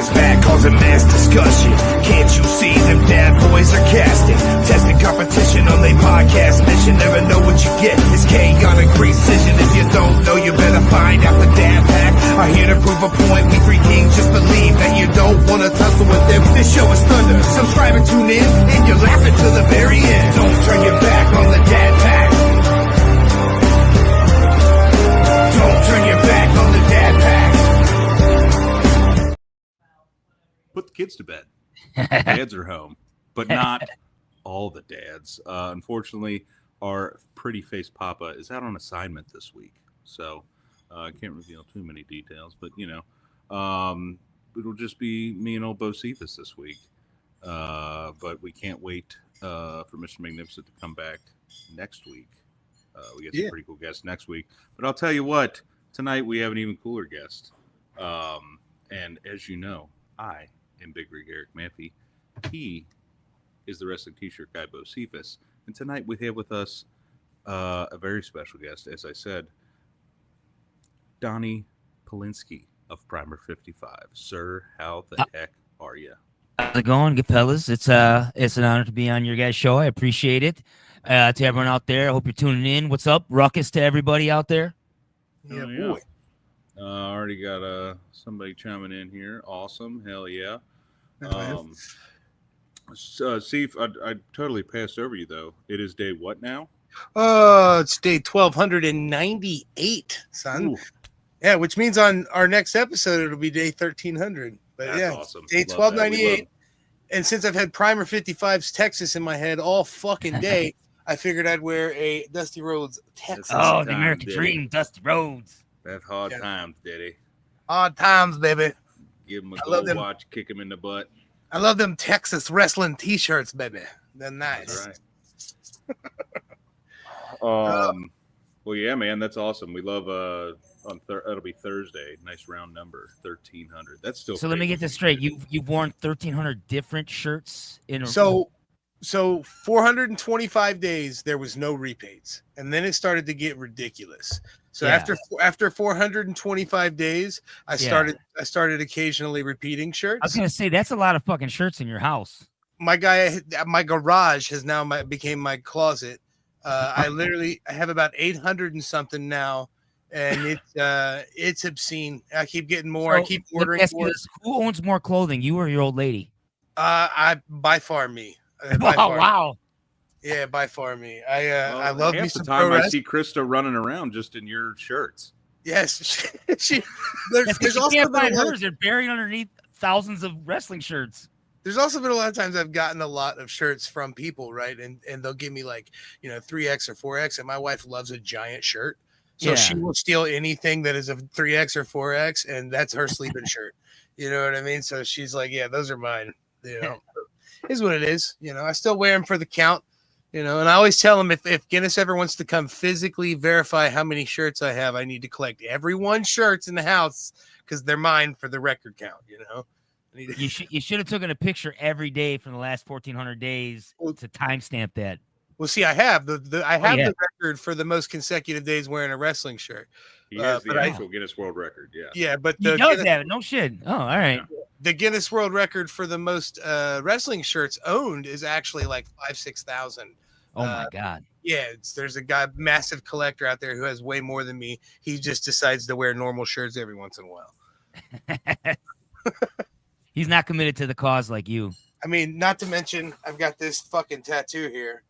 is back, causing mass discussion. Can't you see them dad boys are casting? Testing competition on their podcast mission. Never know what you get, it's chaotic precision. If you don't know, you better find out the dad pack. I'm here to prove a point, we three kings just believe that you don't want to tussle with them. This show is thunder, subscribe and tune in, and you're laughing to the very end. Don't turn your back on the dad pack. Don't turn your back on the dad pack. Put the kids to bed. Dads are home, but not all the dads. Unfortunately, our pretty face papa is out on assignment this week, so I can't reveal too many details. But it'll just be me and old Bo Cephas this week. But we can't wait for Mr. Magnificent to come back next week. We get some pretty cool guests next week. But I'll tell you what, tonight we have an even cooler guest. And as you know, I am Big Rig Eric Manfey. He is the wrestling t-shirt guy, Bo Cephas. And tonight we have with us a very special guest, as I said, Donny Polinske of Primer55. Sir, how the heck are you? How's it going, good fellas? It's an honor to be on your guys' show. I appreciate it. To everyone out there, I hope you're tuning in. What's up, Ruckus, to everybody out there? Yeah, boy. Already got somebody chiming in here. Awesome, hell yeah. Steve, I totally passed over you though. It is day what now? It's day 1298, son. Ooh. Yeah, which means on our next episode it'll be day 1300. But that's yeah, awesome. day 1298. And since I've had Primer55's Texas in my head all fucking day, I figured I'd wear a Dusty Rhodes Texas. Oh, the American Dream, Dusty Rhodes. That's hard times, Daddy. Hard times, baby. Give him a gold watch, kick him in the butt. I love them Texas wrestling T-shirts, baby. They're nice. That's right. Well, yeah, man, that's awesome. We love it'll be Thursday. Nice round number, 1300. That's still. So let me get this straight. You've worn 1300 different shirts in a So 425 days there was no repaints, and then it started to get ridiculous. So after 425 days, I started occasionally repeating shirts. I was gonna say that's a lot of fucking shirts in your house. My garage has now became my closet. I have about 800 and something now, and it's obscene. I keep getting more. I keep ordering more. Who owns more clothing, you or your old lady? By far me. Wow. Yeah, by far me. I love me some time I see Krista running around just in your shirts. Yes, she can't find hers. They're buried underneath thousands of wrestling shirts. There's also been a lot of times I've gotten a lot of shirts from people, right? And they'll give me 3X or 4X, and my wife loves a giant shirt. So she will steal anything that is a 3X or 4X, and that's her sleeping shirt. You know what I mean? So she's like, yeah, those are mine. You know, is what it is. You know, I still wear them for the count. You know, and I always tell them if Guinness ever wants to come physically verify how many shirts I have, I need to collect everyone's shirts in the house because they're mine for the record count. You know, you should have taken a picture every day from the last 1400 days to timestamp that. Well, see, I have the record for the most consecutive days wearing a wrestling shirt. He has the actual Guinness World Record. Yeah. Yeah, but he does have it. No shit. Oh, all right. The Guinness World Record for the most wrestling shirts owned is actually like 5,000-6,000. Oh my God. Yeah, there's a guy, massive collector out there who has way more than me. He just decides to wear normal shirts every once in a while. He's not committed to the cause like you. I mean, not to mention, I've got this fucking tattoo here.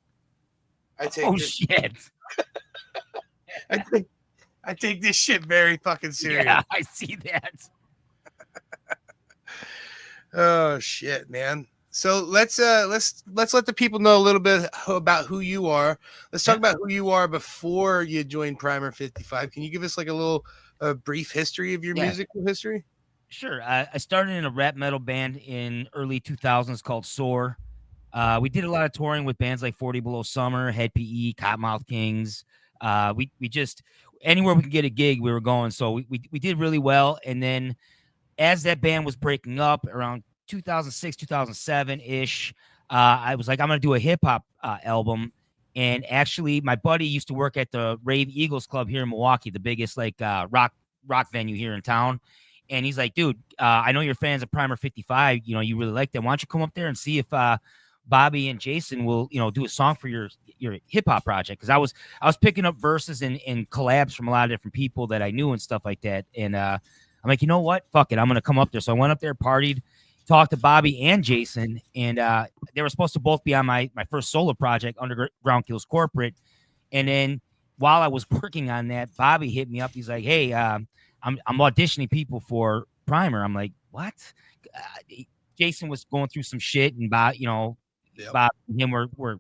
Shit. I take this shit very fucking serious. Yeah, I see that. Oh shit, man. So let's let the people know a little bit about who you are. Let's talk about who you are before you joined Primer55. Can you give us like a little brief history of your musical history? Sure. I started in a rap metal band in early 2000s called Soar. We did a lot of touring with bands like 40 Below Summer, Head PE, Cottonmouth Kings. We just anywhere we could get a gig, we were going. So we did really well. And then as that band was breaking up around 2006, 2007 ish, I was like, I'm going to do a hip hop album. And actually my buddy used to work at the Rave Eagles Club here in Milwaukee, the biggest rock venue here in town. And he's like, dude, I know you're fans of Primer55. You know, you really like them. Why don't you come up there and see if Bobby and Jason will, do a song for your hip hop project? Because I was picking up verses and collabs from a lot of different people that I knew and stuff like that. And I'm like, you know what? Fuck it. I'm gonna come up there. So I went up there, partied, talked to Bobby and Jason, and they were supposed to both be on my first solo project, Underground Kills Corporate. And then while I was working on that, Bobby hit me up. He's like, hey, I'm auditioning people for Primer. I'm like, what? Jason was going through some shit, and Bob, Bob and him were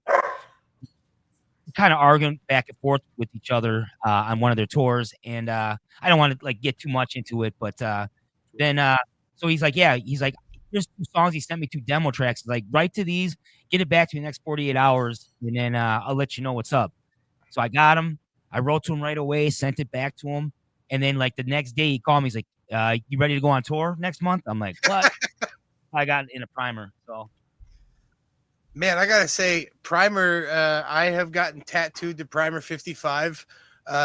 kind of arguing back and forth with each other on one of their tours. And I don't want to like get too much into it, but then so he's like, here's 2 songs. He sent me 2 demo tracks. He's like, write to these, get it back to me in the next 48 hours, and then I'll let you know what's up. So I got him. I wrote to him right away, sent it back to him. And then like the next day he called me. He's like, you ready to go on tour next month? I'm like, what? I got in a Primer. So man, I gotta say, Primer, I have gotten tattooed to Primer55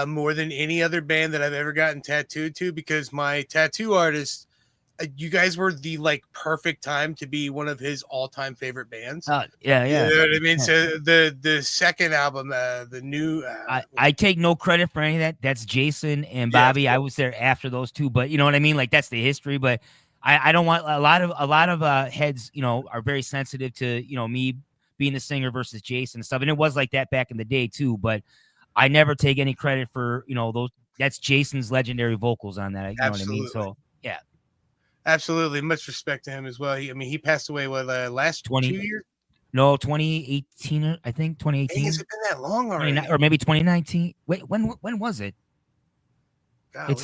more than any other band that I've ever gotten tattooed to, because my tattoo artist, you guys were the like perfect time to be one of his all-time favorite bands. Yeah. You know what I mean? So the second album, the new I take no credit for any of that. That's Jason and Bobby. Yeah. I was there after those 2, but you know what I mean? Like that's the history. But I don't want a lot of heads, are very sensitive to, me being the singer versus Jason and stuff. And it was like that back in the day too, but I never take any credit for, those. That's Jason's legendary vocals on that. You know what I mean? So yeah. Absolutely. Much respect to him as well. He passed away last 2 years? No, 2018, I think 2018. Has it been that long already? Or maybe 2019. Wait, when was it? Golly.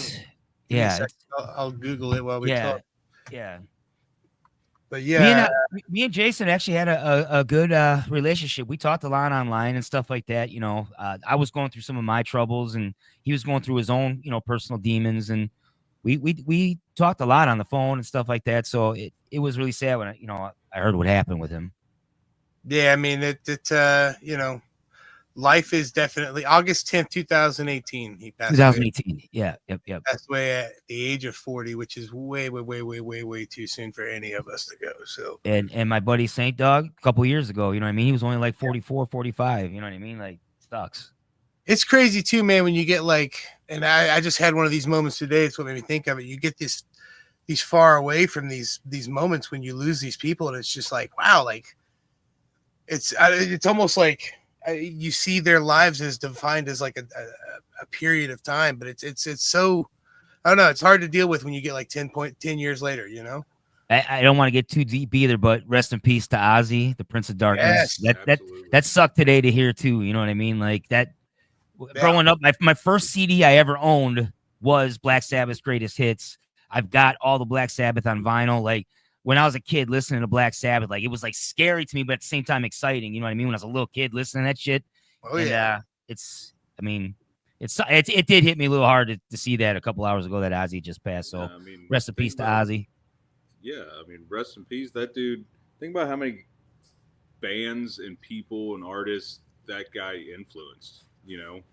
I'll Google it while we talk. Yeah. But yeah, me and Jason actually had a good relationship. We talked a lot online and stuff like that. I was going through some of my troubles, and he was going through his own, personal demons, and we talked a lot on the phone and stuff like that. So it was really sad when I heard what happened with him. Yeah, I mean life is definitely August 10th, 2018. He passed 2018. away. Yeah. Yep. Passed away at the age of 40, which is way too soon for any of us to go. So and my buddy Saint Dog a couple years ago, he was only like 44, 45. You know what I mean? Like sucks. It's crazy too, man, when you get like, and I just had one of these moments today. It's what made me think of it. You get these far away from these moments when you lose these people, and it's just like, wow, like it's almost like you see their lives as defined as like a period of time, but it's so, I don't know, it's hard to deal with when you get like 10 years later, I don't want to get too deep either, but rest in peace to Ozzy, the Prince of Darkness. Yes, that sucked today to hear too. You know what I mean? Like that. Growing up, my first CD I ever owned was Black Sabbath's Greatest Hits. I've got all the Black Sabbath on vinyl. Like when I was a kid listening to Black Sabbath, like it was like scary to me, but at the same time exciting. You know what I mean? When I was a little kid listening to that shit. Oh yeah. It did hit me a little hard to see that a couple hours ago that Ozzy just passed. So rest in peace to Ozzy. Yeah, rest in peace. That dude. Think about how many bands and people and artists that guy influenced.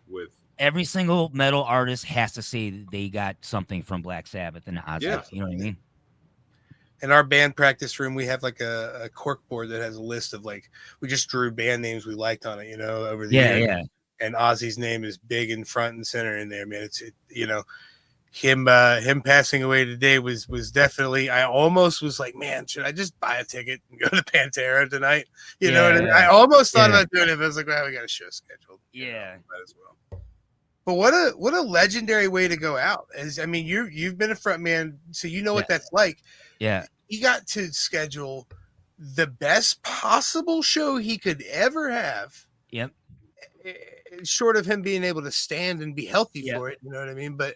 With every single metal artist has to say that they got something from Black Sabbath and Ozzy. Yeah. You know what I mean? In our band practice room, we have like a cork board that has a list of like, we just drew band names we liked on it, over the year. Yeah. And Ozzy's name is big and front and center in there, man. Him passing away today was definitely, I almost was like, man, should I just buy a ticket and go to Pantera tonight? You know what I mean? I almost thought about doing it, but I was like, well, we got a show scheduled. Yeah. Might as well. But what a legendary way to go out. You've been a front man, so you know what that's like. Yeah. He got to schedule the best possible show he could ever have. Yep. Short of him being able to stand and be healthy for it, you know what I mean? But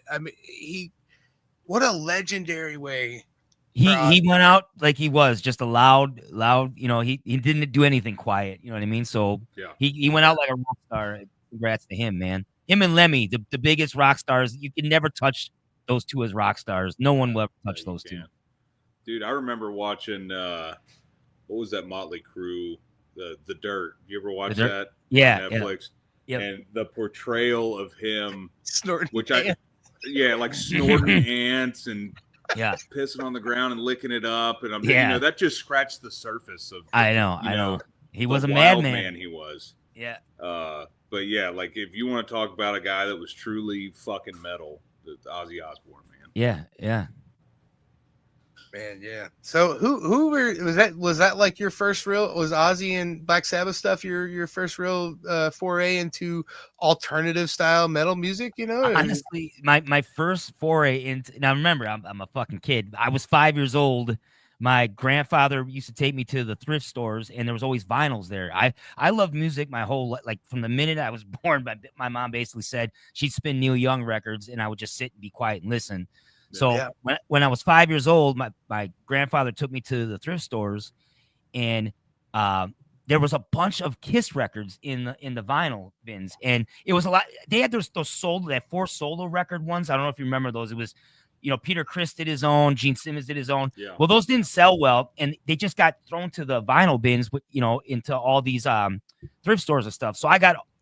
what a legendary way. He went out like he was just a loud, he didn't do anything quiet, you know what I mean? So he went out like a rock star. Congrats to him, man. Him and Lemmy, the biggest rock stars. You can never touch those two as rock stars. No one will ever touch those two. Dude, I remember watching what was that Motley Crue, the Dirt. You ever watch that? Yeah, on Netflix. Yeah. And the portrayal of him snorting, like snorting ants and Yeah. pissing on the ground and licking it up, and I'm, Yeah. that just scratched the surface of. I know. He was a wild madman. He was. Yeah. But yeah, like if you want to talk about a guy that was truly fucking metal, Ozzy Osbourne, man. Yeah. Man, yeah. So who was that like your first real, was Ozzy and Black Sabbath stuff your first real foray into alternative style metal music, Honestly, my first foray into, now remember, I'm a fucking kid. I was 5 years old. My grandfather used to take me to the thrift stores, and there was always vinyls there. I loved music my whole, like from the minute I was born. My mom basically said she'd spin Neil Young records, and I would just sit and be quiet and listen. So when I was 5 years old, my grandfather took me to the thrift stores, and there was a bunch of Kiss records in the vinyl bins, and it was a lot. They had those solo, that 4 solo record ones. I don't know if you remember those. It was, Peter Criss did his own, Gene Simmons did his own. Yeah. Well, those didn't sell well, and they just got thrown to the vinyl bins, into all these thrift stores and stuff. So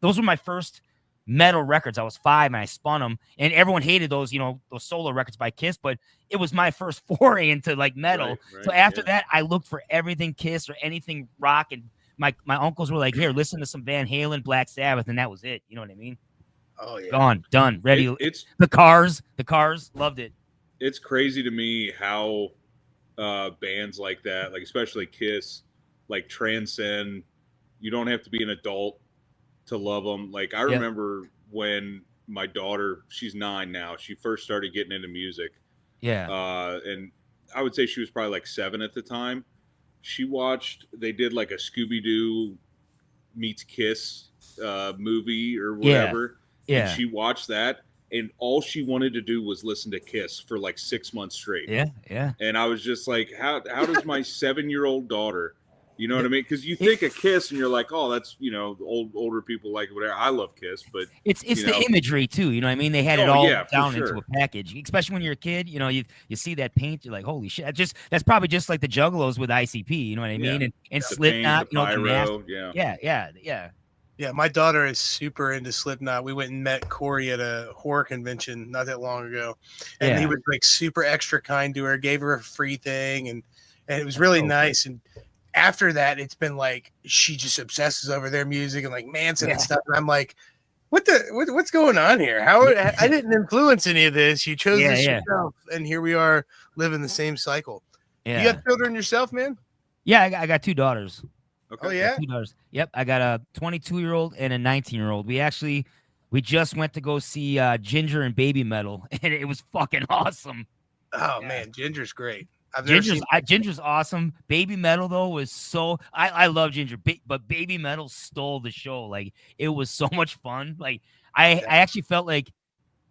those were my first metal records. I was 5 and I spun them, and everyone hated those, those solo records by Kiss, but it was my first foray into like metal. Right, so after that, I looked for everything Kiss or anything rock, and my uncles were like, here, listen to some Van Halen, Black Sabbath, and that was it. You know what I mean? Oh yeah. Gone, done, ready. It's the Cars, loved it. It's crazy to me how bands like that, like especially Kiss, like transcend. You don't have to be an adult to love them. Like I remember when my daughter, she's 9 now, she first started getting into music. Yeah. And I would say she was probably like 7 at the time. They did like a Scooby-Doo meets Kiss movie or whatever. Yeah. And she watched that, and all she wanted to do was listen to Kiss for like 6 months straight. Yeah. And I was just like, how does my 7-year-old daughter, you know what I mean? Because you think of Kiss and you're like, oh, that's, older people like whatever. I love Kiss, but it's the imagery too. You know what I mean? They had it all down sure. into a package, especially when you're a kid. You see that paint, you're like, holy shit! That's probably just like the Juggalos with ICP. You know what I mean? And Slipknot, pyro, Yeah, my daughter is super into Slipknot. We went and met Corey at a horror convention not that long ago, and he was like super extra kind to her, gave her a free thing, and it was really nice. And after that, it's been like she just obsesses over their music and like Manson and stuff. And I'm like, what's going on here? I didn't influence any of this. You chose this yourself, and here we are living the same cycle. Yeah. You got children yourself, man? Yeah, I got 2 daughters. Okay. Oh yeah, 2 daughters. Yep, I got a 22-year-old and a 19-year-old. We just went to go see Ginger and Baby Metal, and it was fucking awesome. Oh man, Ginger's great. Ginger's awesome. Baby Metal though was so I love Ginger, but Baby Metal stole the show. Like it was so much fun. Like I actually felt like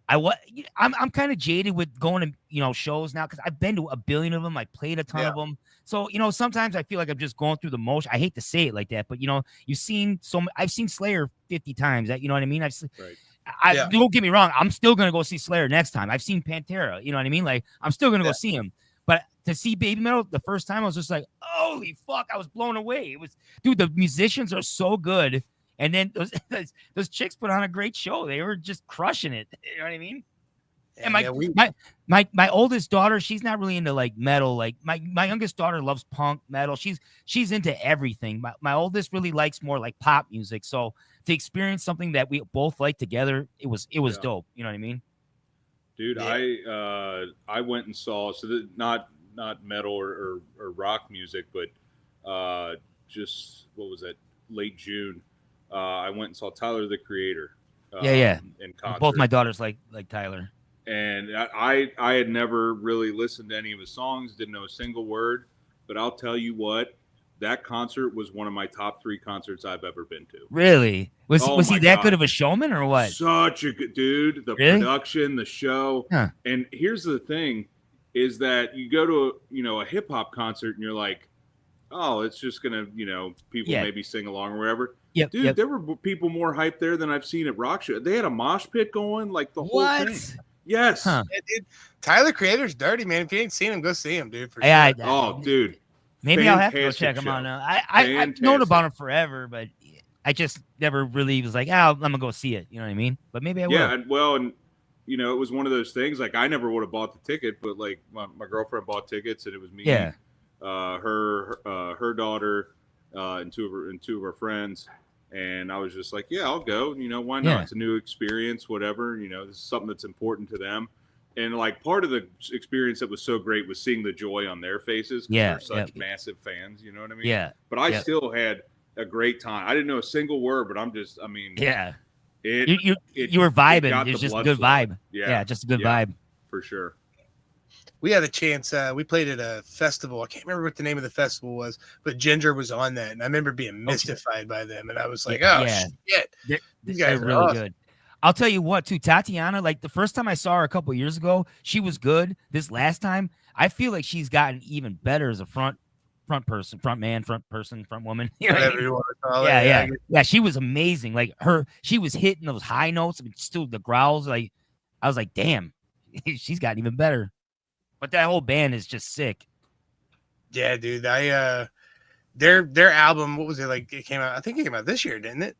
I'm kind of jaded with going to shows now because I've been to a billion of them. I played a ton of them. So sometimes I feel like I'm just going through the motion. I hate to say it like that, but I've seen Slayer 50 times. You know what I mean? Don't get me wrong. I'm still gonna go see Slayer next time. I've seen Pantera. You know what I mean? Like I'm still gonna go see him. But to see Baby Metal the first time, I was just like, holy fuck! I was blown away. It was, dude. The musicians are so good, and then those chicks put on a great show. They were just crushing it. You know what I mean? And my oldest daughter, she's not really into like metal. Like my youngest daughter loves punk metal. She's into everything. My oldest really likes more like pop music. So to experience something that we both like together, it was dope. You know what I mean? Dude, I went and saw not metal or rock music, but just what was that? Late June, I went and saw Tyler the Creator. In concert. Both my daughters like Tyler. And I had never really listened to any of his songs, didn't know a single word, but I'll tell you what, that concert was one of my top 3 concerts I've ever been to. Really? Was he that good of a showman or what? Such a good dude. The production, the show. Huh. And here's the thing is that you go to a hip hop concert and you're like, oh, it's just going to, people maybe sing along or whatever. Yep, dude, there were people more hyped there than I've seen at rock show. They had a mosh pit going, like the whole thing. Yes. Huh. Yeah, dude, Tyler Creator's dirty, man. If you ain't seen him, go see him, dude. For sure. Dude. Maybe I'll have to go check him out now. I've known about him forever, but I just never really was like, I'm going to go see it. You know what I mean? But maybe I will. Yeah, well, and you know, it was one of those things. Like I never would have bought the ticket, but like my girlfriend bought tickets, and it was me, her daughter, and two of her friends. And I was just like, yeah, I'll go. You know, why not? Yeah. It's a new experience, whatever. You know, this is something that's important to them. And like part of the experience that was so great was seeing the joy on their faces. Yeah, They're such massive fans. You know what I mean? Yeah. But I still had a great time. I didn't know a single word, but yeah. You were vibing. It was just a good vibe. Yeah, just a good vibe. For sure. We had a chance. We played at a festival. I can't remember what the name of the festival was, but Ginger was on that, and I remember being mystified by them. And I was like, "Oh shit, these guys are are really awesome. good." I'll tell you what, too, Tatiana. Like the first time I saw her a couple years ago, she was good. This last time, I feel like she's gotten even better as a front person, front man, front person, front woman. You know what I mean? You want to call it. Yeah. She was amazing. Like she was hitting those high notes. I mean, still the growls. Like I was like, damn, she's gotten even better. But that whole band is just sick. Yeah, dude. Their album, what was it like? It came out. I think it came out this year, didn't it?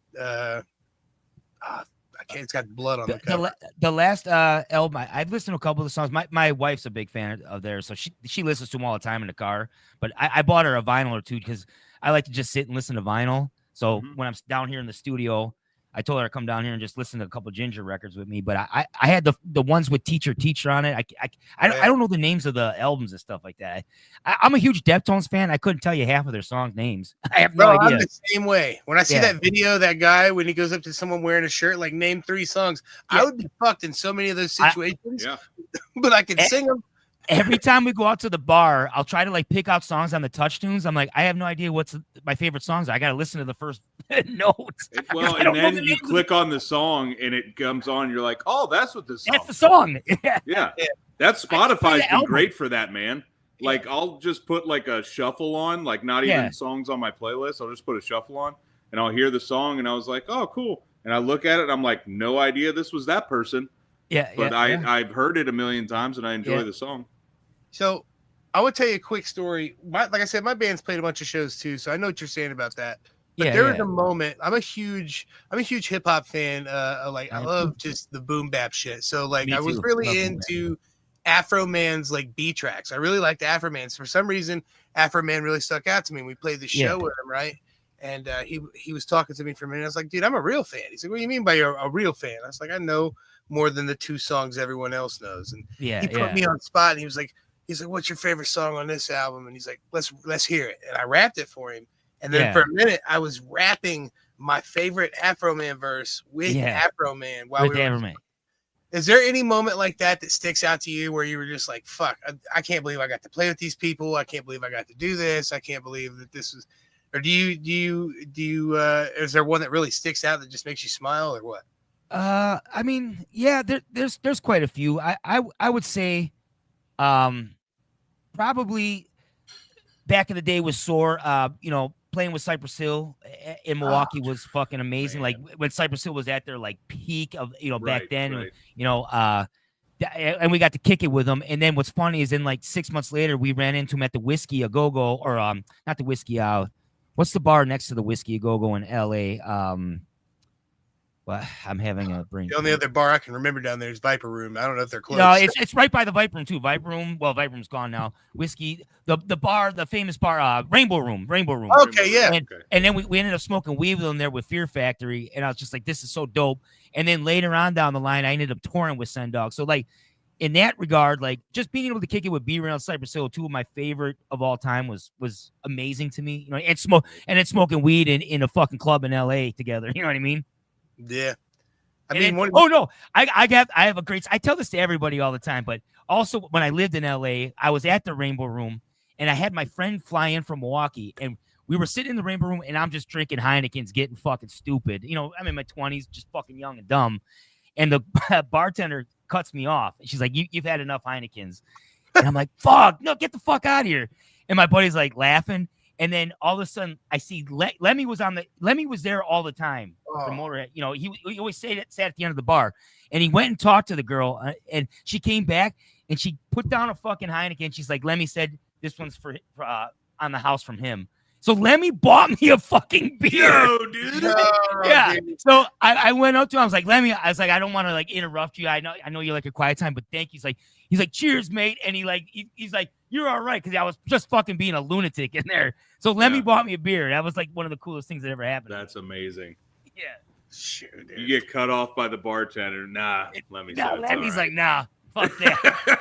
It's got blood on the cover. The last album, I've listened to a couple of the songs. My wife's a big fan of theirs, so she listens to them all the time in the car. But I bought her a vinyl or two because I like to just sit and listen to vinyl. So when I'm down here in the studio, I told her to come down here and just listen to a couple Ginger records with me. But I had the ones with Teacher on it. I don't know the names of the albums and stuff like that. I'm a huge Deftones fan. I couldn't tell you half of their songs names. I have no idea. I'm the same way. When I see that video, that guy when he goes up to someone wearing a shirt, like name 3 songs, I would be fucked in so many of those situations. But I can sing them. Every time we go out to the bar, I'll try to like pick out songs on the touch tunes. I'm like, I have no idea what's my favorite songs. I got to listen to the first notes. Well, and then you click on the song and it comes on. You're like, oh, that's what this song. That's the song. Yeah. That Spotify's been great for that, man. Like I'll just put like a shuffle on, like not even songs on my playlist. I'll just put a shuffle on and I'll hear the song and I was like, oh, cool. And I look at it and I'm like, no idea this was that person. But I've heard it a million times and I enjoy the song. So I would tell you a quick story. Like I said, my band's played a bunch of shows too, so I know what you're saying about that. But there was a moment. I'm a huge hip hop fan. I love just the boom bap shit. So like I was really into Afro Man's like B tracks. I really liked Afro Man's. For some reason, Afro Man really stuck out to me. We played the show with him, right? And he was talking to me for a minute. I was like, dude, I'm a real fan. He's like, what do you mean by you're a real fan? I was like, I know more than the 2 songs everyone else knows. And he put me on the spot and he was like, what's your favorite song on this album? And he's like, let's hear it. And I rapped it for him. And then for a minute, I was rapping my favorite Afro Man verse with Afro Man Is there any moment like that sticks out to you where you were just like, fuck, I can't believe I got to play with these people. I can't believe I got to do this. I can't believe that this was, or do you is there one that really sticks out that just makes you smile or what? I mean, there's quite a few. I would say, probably back in the day was Soar. Playing with Cypress Hill in Milwaukee was fucking amazing. Man. Like when Cypress Hill was at their like peak of back then, and we got to kick it with them. And then what's funny is then like 6 months later we ran into him at the Whiskey A Go Go, or not the Whiskey what's the bar next to the Whiskey A Go Go in LA? Well, I'm having a brain. The only other bar I can remember down there is Viper Room. I don't know if they're closed. No, it's right by the Viper Room too. Viper Room. Well, Viper Room's gone now. Whiskey, the bar, the famous bar, Rainbow Room. Okay, yeah. And then we ended up smoking weed with them there with Fear Factory, and I was just like, this is so dope. And then later on down the line, I ended up touring with Send Dog. So like in that regard, like just being able to kick it with B-Rail and Cypress Hill, 2 of my favorite of all time, was amazing to me. And smoking weed in a fucking club in LA together. You know what I mean? Yeah. I have a great. I tell this to everybody all the time, but also when I lived in LA, I was at the Rainbow Room, and I had my friend fly in from Milwaukee, and we were sitting in the Rainbow Room, and I'm just drinking Heinekens, getting fucking stupid. I'm in my 20s, just fucking young and dumb, and the bartender cuts me off, and she's like, "You've had enough Heinekens," and I'm like, "Fuck, no, get the fuck out of here!" And my buddy's like laughing. And then all of a sudden, I see Lemmy was there all the time. From Motorhead. He always sat at the end of the bar, and he went and talked to the girl, and she came back and she put down a fucking Heineken. She's like, Lemmy said this one's for on the house from him, So Lemmy bought me a fucking beer. Yo, dude. Yeah. So I went up to him. I was like, Lemmy, I was like, I don't want to like interrupt you. I know you like a quiet time, but thank you. He's like, cheers, mate. And he's like, you're all right. Cause I was just fucking being a lunatic in there. So Lemmy bought me a beer. That was like one of the coolest things that ever happened. That's amazing. Yeah. Shoot, dude. You get cut off by the bartender. Nah, Lemmy's Like, nah, fuck that.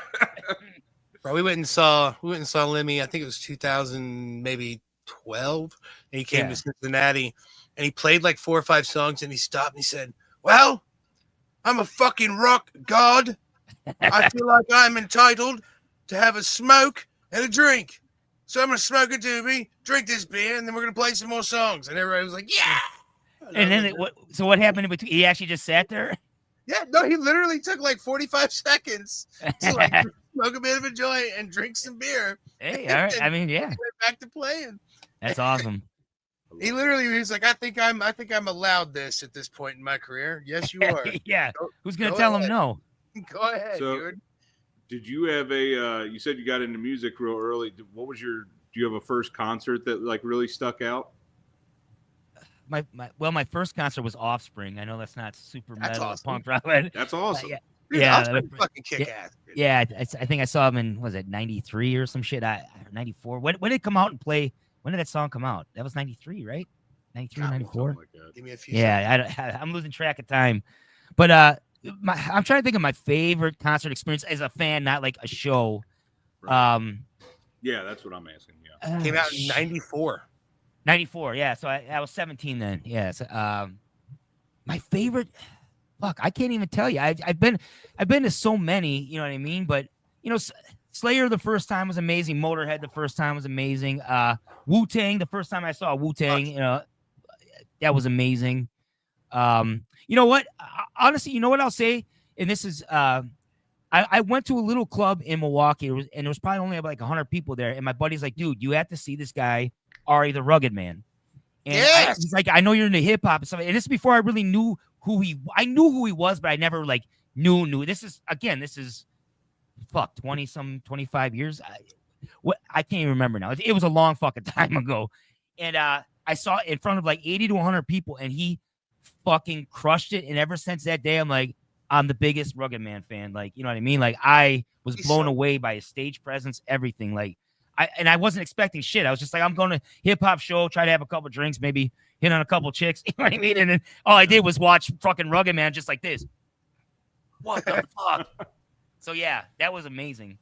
Bro, we went and saw Lemmy. I think it was 2000, maybe 12. And he came to Cincinnati, and he played like 4 or 5 songs, and he stopped and he said, "Well, I'm a fucking rock god. I feel like I'm entitled to have a smoke and a drink. So I'm gonna smoke a doobie, drink this beer, and then we're gonna play some more songs." And everybody was like, "Yeah." And then what happened in between? He actually just sat there. Yeah, no, he literally took like 45 seconds to like smoke a bit of a joint and drink some beer. Hey, all right. I mean, yeah, went back to playing. That's awesome. He was like, I think I'm allowed this at this point in my career. Yes, you are. Yeah. Who's gonna tell him no? Go ahead, dude. Did you have you said you got into music real early. What was do you have a first concert that like really stuck out? My first concert was Offspring. I know that's not super metal awesome. punk rock, but That's awesome. yeah, fucking kick ass. Dude. Yeah, I think I saw him in, was it 93 or some shit? 94. When did it come out and play? When did that song come out? That was 93, right? 93, 94. Like that. Give me a few. Yeah, I'm losing track of time. But I'm trying to think of my favorite concert experience as a fan, not like a show. Right. Yeah, that's what I'm asking. Yeah, Came out in 94. 94, yeah. So I was 17 then. Yeah. So, my favorite, fuck, I can't even tell you. I've been to so many, you know what I mean? But you know, Slayer the first time was amazing. Motorhead the first time was amazing. Wu-Tang, the first time I saw Wu-Tang, you know, that was amazing. You know what? Honestly, you know what I'll say? And this is I went to a little club in Milwaukee, and there was probably only like 100 people there. And my buddy's like, dude, you have to see this guy, Ari the Rugged Man. And he's like, I know you're into hip hop and stuff. And this is before I really knew I knew who he was, but I never like knew. This is 25 years. I can't even remember now. It was a long fucking time ago. And I saw it in front of like 80 to 100 people, and he fucking crushed it. And ever since that day, I'm like, I'm the biggest Rugged Man fan. Like, you know what I mean? Like, I was blown away by his stage presence, everything. Like, I wasn't expecting shit. I was just like, I'm going to hip hop show, try to have a couple drinks, maybe hit on a couple chicks. You know what I mean? And then all I did was watch fucking Rugged Man just like this. What the fuck? So yeah, that was amazing.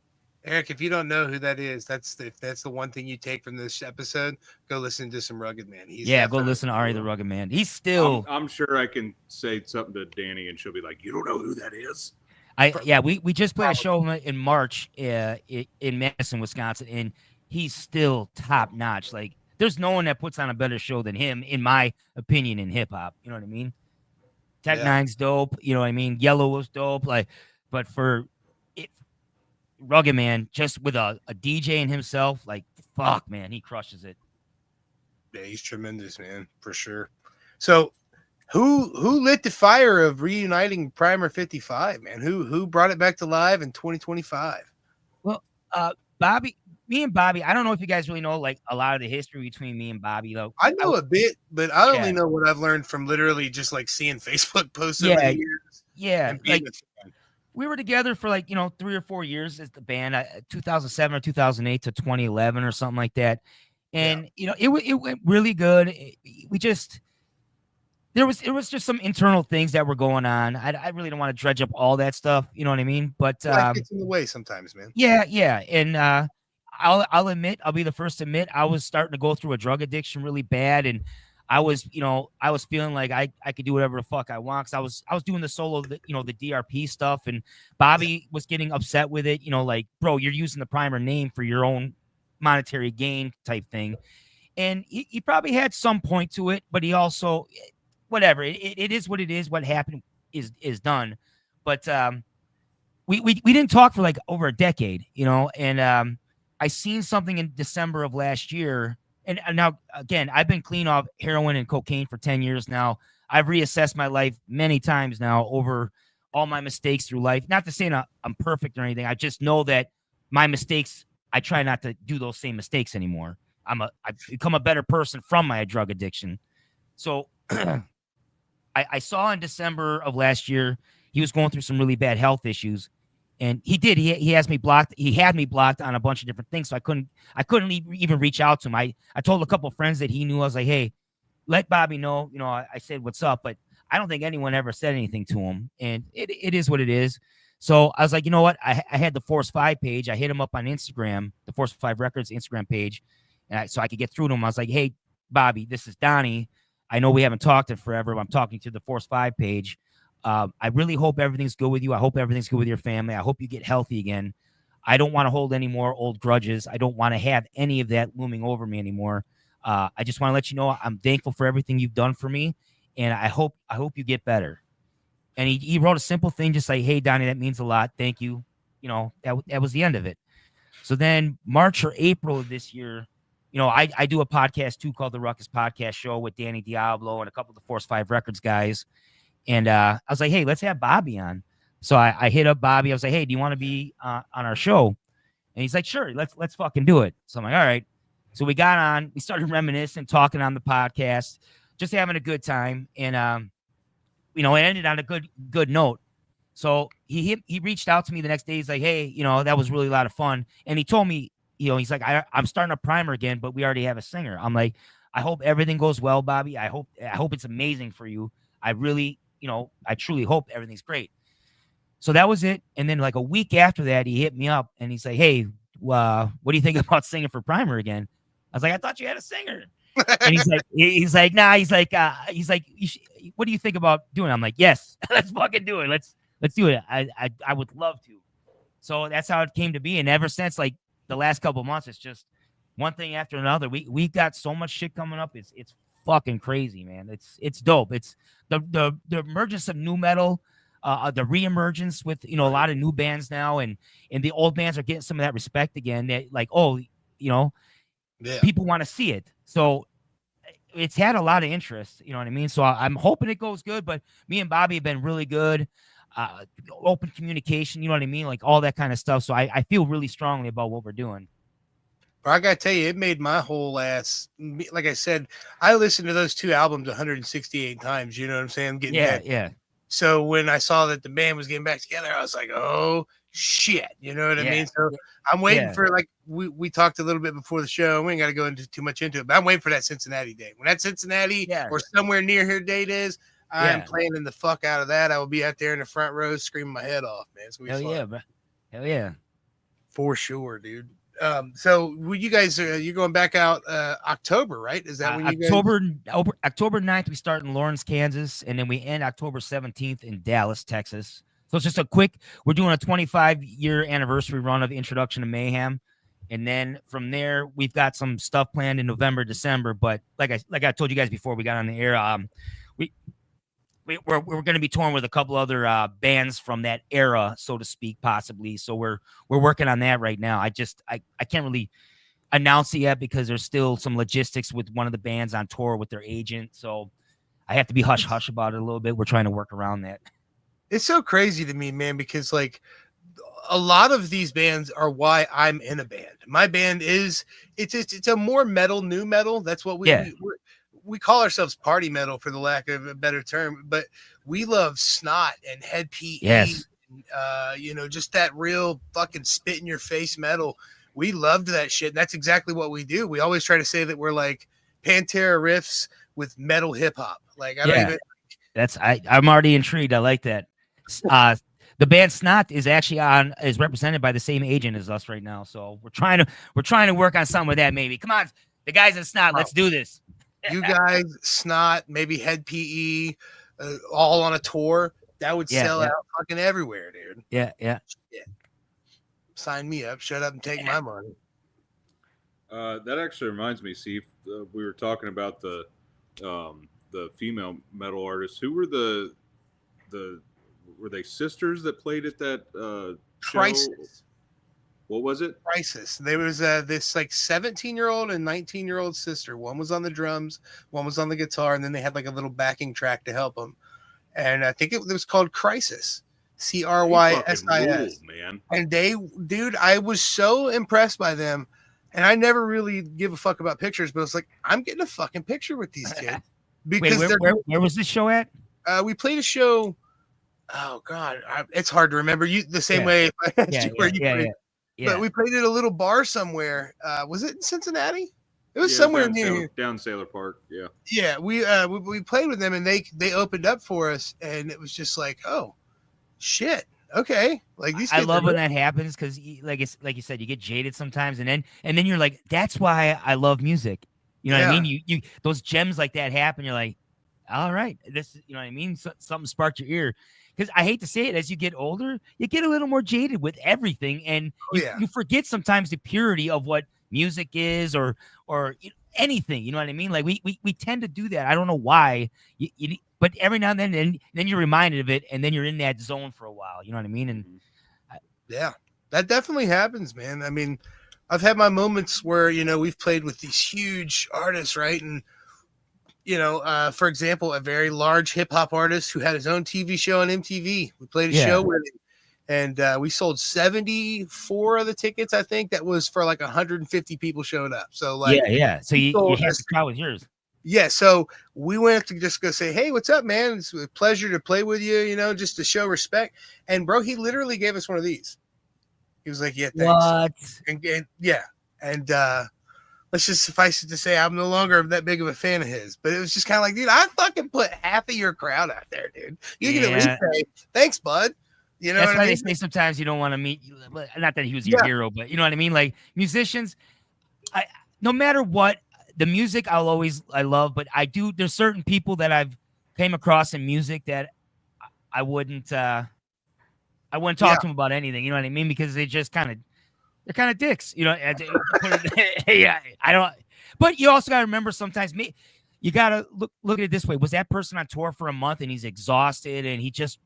Eric, if you don't know who that is, that's the one thing you take from this episode. Go listen to some Rugged Man. Go listen to Ari the Rugged Man. He's still. I'm sure I can say something to Danny, and she'll be like, "You don't know who that is." We just played a show in March in Madison, Wisconsin, and he's still top notch. Like, there's no one that puts on a better show than him, in my opinion, in hip hop. You know what I mean? Tech Nine's dope. You know what I mean? Yellow was dope. Like, but for Rugged Man, just with a DJ in himself, like, fuck, man, he crushes it. Yeah, he's tremendous, man, for sure. So, who lit the fire of reuniting Primer55, man? Who brought it back to live in 2025? Well, me and Bobby, I don't know if you guys really know like a lot of the history between me and Bobby, though. I know a bit, but I only know what I've learned from literally just like seeing Facebook posts over the years. Yeah, like, we were together for like, 3 or 4 years as the band, 2007 or 2008 to 2011 or something like that. And, it went really good. There was just some internal things that were going on. I really don't want to dredge up all that stuff. You know what I mean? But life gets in the way sometimes, man. Yeah. And I'll admit, I'll be the first to admit, I was starting to go through a drug addiction really bad. And I was feeling like I could do whatever the fuck I want. Cause I was doing the solo, the DRP stuff, and Bobby was getting upset with it. Like, bro, you're using the Primer name for your own monetary gain type thing. And he probably had some point to it, but he also, whatever, it is what it is. What happened is done. But we didn't talk for like over a decade, and I seen something in December of last year. And now, again, I've been clean off heroin and cocaine for 10 years now. I've reassessed my life many times now over all my mistakes through life. Not to say I'm perfect or anything. I just know that my mistakes, I try not to do those same mistakes anymore. I've become a better person from my drug addiction. So I saw in December of last year, he was going through some really bad health issues. And he has me blocked. He had me blocked on a bunch of different things. So I couldn't even reach out to him. I told a couple of friends that he knew. I was like, hey, let Bobby know. I said, what's up? But I don't think anyone ever said anything to him. And it is what it is. So I was like, you know what? I had the Force 5 page. I hit him up on Instagram, the Force 5 Records Instagram page. And so I could get through to him. I was like, hey, Bobby, this is Donnie. I know we haven't talked in forever, but I'm talking to the Force 5 page. I really hope everything's good with you. I hope everything's good with your family. I hope you get healthy again. I don't want to hold any more old grudges. I don't want to have any of that looming over me anymore. I just want to let you know I'm thankful for everything you've done for me, and I hope you get better. And he wrote a simple thing, just like, hey, Donnie, that means a lot. Thank you. That was the end of it. So then March or April of this year, I do a podcast too called the Ruckus Podcast Show with Danny Diablo and a couple of the Force 5 Records guys. And I was like, hey, let's have Bobby on. So I hit up Bobby. I was like, hey, do you want to be on our show? And he's like, sure, let's fucking do it. So I'm like, all right. So we got on. We started reminiscing, talking on the podcast, just having a good time. And, it ended on a good note. So he reached out to me the next day. He's like, hey, that was really a lot of fun. And he told me, he's like, I'm starting a Primer again, but we already have a singer. I'm like, I hope everything goes well, Bobby. I hope it's amazing for you. I really, I truly hope everything's great. So that was it. And then like a week after that, he hit me up and he's like, hey, what do you think about singing for Primer again? I was like, I thought you had a singer. And he's like, nah, he's like, what do you think about doing it? I'm like, yes, let's fucking do it. Let's do it. I would love to. So that's how it came to be. And ever since, like, the last couple of months, it's just one thing after another. We got so much shit coming up. It's fucking crazy, man. It's dope. It's the emergence of new metal, the reemergence with a lot of new bands now, and the old bands are getting some of that respect again. That like, people want to see it. So it's had a lot of interest. You know what I mean? So I'm hoping it goes good. But me and Bobby have been really good. Open communication. You know what I mean? Like all that kind of stuff. So I feel really strongly about what we're doing. But I gotta tell you, it made my whole ass. Like I said, I listened to those two albums 168 times. You know what I'm saying? Yeah. So when I saw that the band was getting back together, I was like, oh shit. You know what I mean? So I'm waiting for, like, we talked a little bit before the show. We ain't got to go into too much into it, but I'm waiting for that Cincinnati date. When that Cincinnati or somewhere near here date is, I'm planning the fuck out of that. I will be out there in the front row screaming my head off, man. It's gonna be fun. Yeah, bro. Hell yeah. For sure, dude. So you guys you're going back out October, right? Is that when you October 9th we start in Lawrence, Kansas, and then we end October 17th in Dallas, Texas. So it's just we're doing a 25-year anniversary run of Introduction to Mayhem. And then from there, we've got some stuff planned in November, December. But like I told you guys before we got on the air, we're going to be touring with a couple other bands from that era, so to speak, possibly. So we're working on that right now. I can't really announce it yet because there's still some logistics with one of the bands on tour with their agent. So I have to be hush hush about it a little bit. We're trying to work around that. It's so crazy to me, man, because like a lot of these bands are why I'm in a band. My band it's a more metal, new metal. That's what we call ourselves party metal, for the lack of a better term, but we love Snot and Head PE. Yes. And, just that real fucking spit in your face metal. We loved that shit. And that's exactly what we do. We always try to say that we're like Pantera riffs with metal hip hop. Like, I'm already intrigued. I like that. The band Snot is actually is represented by the same agent as us right now. So we're trying to work on something with that. Maybe come on, the guys in Snot, let's do this. You guys, Snot, maybe Head PE, all on a tour. That would sell out fucking everywhere, dude. Yeah. Sign me up. Shut up and take my money. That actually reminds me. See, we were talking about the female metal artists. Who were were they sisters that played at that show? Crisis. What was it? Crisis. There was this like 17-year-old and 19-year-old sister. One was on the drums, one was on the guitar, and then they had like a little backing track to help them. And I think it was called Crisis. CRYSIS. Man. And I was so impressed by them. And I never really give a fuck about pictures, but it's like, I'm getting a fucking picture with these kids. Because Wait, where was this show at? we played a show. Oh God, it's hard to remember. You the same way if I asked you where you played. Yeah. But we played at a little bar somewhere. Was it in Cincinnati? It was somewhere near here. Down Sailor Park. Yeah. Yeah, we played with them, and they opened up for us, and it was just like, oh, shit. Okay, like these. I love when that happens because, like you said, you get jaded sometimes, and then you're like, that's why I love music. You know what I mean? You those gems like that happen. You're like, all right, this. You know what I mean? Something sparked your ear. Because I hate to say it, as you get older, you get a little more jaded with everything, and you forget sometimes the purity of what music is, or anything. You know what I mean? Like we tend to do that. I don't know why. But every now and then you're reminded of it, and then you're in that zone for a while. You know what I mean? And yeah, that definitely happens, man. I mean, I've had my moments where we've played with these huge artists, right? And for example, a very large hip hop artist who had his own TV show on MTV. We played a show with him, and we sold 74 of the tickets. I think that was for like 150 people showed up. So like, So you had the crowd with yours. Yeah, so we went to just go say, hey, what's up, man? It's a pleasure to play with you, just to show respect. And bro, he literally gave us one of these. He was like, yeah, thanks. What? And let's just suffice it to say, I'm no longer that big of a fan of his. But it was just kind of like, dude, I fucking put half of your crowd out there, dude. You can at least say, thanks, bud. You know that's why I mean? They say sometimes you don't want to meet. Not that he was your hero, but you know what I mean. Like musicians, no matter what. The music I love, but there's certain people that I've came across in music that I wouldn't talk to them about anything. You know what I mean? Because they're kind of dicks. You know, I don't. But you also got to remember sometimes you got to look at it this way. Was that person on tour for a month and he's exhausted and he just